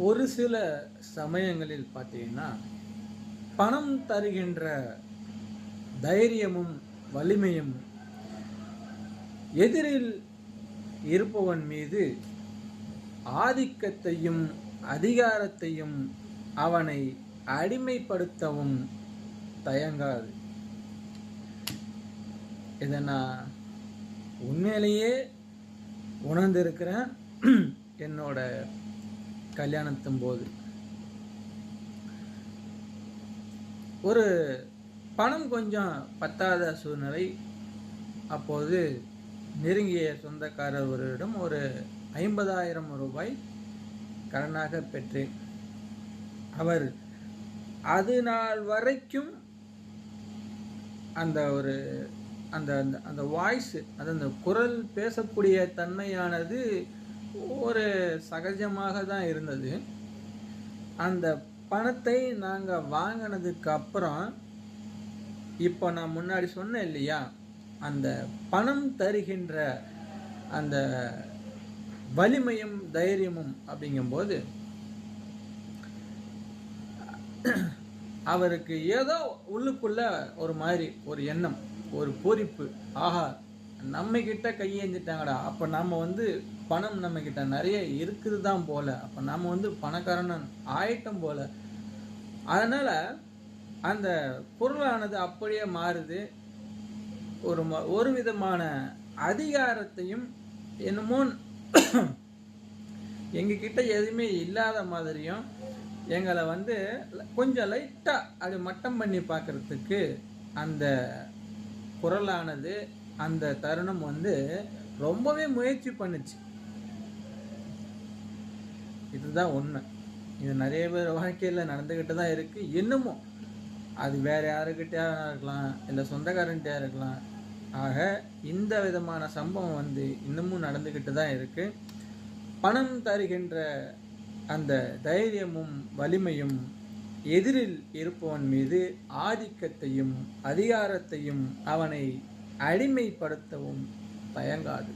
ஒரு சில சமயங்களில் பார்த்தீங்கன்னா, பணம் தருகின்ற தைரியமும், வலிமையும் எதிரில் இருப்பவன் மீது ஆதிக்கத்தையும், அதிகாரத்தையும் அவனை அடிமைப்படுத்தவும் தயங்காது. இதை நான் உண்மையிலேயே உணர்ந்திருக்கிறேன். என்னோட கல்யாணத்தின் போது ஒரு பணம் கொஞ்சம் பத்தாத சூழ்நிலை. அப்போது நெருங்கிய சொந்தக்காரர் ஒருவரிடம் ஒரு 50,000 ரூபாய் கடனாக பெற்றேன். அவர் அது நாள் வரைக்கும் அந்த ஒரு அந்த அந்த அந்த வாய்ஸ், அது அந்த குரல் பேசக்கூடிய தன்மையானது ஒரு சகஜமாக தான் இருந்தது. அந்த பணத்தை நாங்கள் வாங்கினதுக்கு அப்புறம், இப்போ நான் முன்னாடி சொன்னேன் இல்லையா, அந்த பணம் தருகின்ற அந்த வலிமையும் தைரியமும் அப்படிங்கும்போது அவருக்கு ஏதோ உள்ளுக்குள்ள ஒரு மாதிரி ஒரு எண்ணம், ஒரு பூரிப்பு. ஆஹா, நம்ம கிட்ட கையேந்திட்டாங்கடா, அப்போ நம்ம பணம் நம்ம கிட்ட நிறைய இருக்குது தான் போல, அப்போ நம்ம பணக்காரன் ஆயிட்டம் போல. அதனால அந்த பொருளானது அப்படியே மாறுது. ஒரு விதமான அதிகாரத்தையும் என்னமோ எங்ககிட்ட எதுவுமே இல்லாத மாதிரியும், எங்களை கொஞ்சம் லைட்டாக அப்படி மட்டம் பண்ணி பார்க்கறதுக்கு அந்த குரலானது, அந்த தருணம் ரொம்பவே முயற்சி பண்ணுச்சு. இதுதான் உண்மை. இது நிறைய பேர் வாழ்க்கையில் நடந்துக்கிட்டு தான் இருக்கு. இன்னமும் அது வேற யாருக்கிட்டயா இருக்கலாம், இல்லை சொந்தக்காரன்கிட்டயா இருக்கலாம். ஆக இந்த விதமான சம்பவம் இன்னமும் நடந்துக்கிட்டு தான் இருக்கு. பணம் தருகின்ற அந்த தைரியமும் வலிமையும் எதிரில் இருப்பவன் மீது ஆதிக்கத்தையும் அதிகாரத்தையும் அவனை அடிமைப்படுத்தவும் தயங்காது.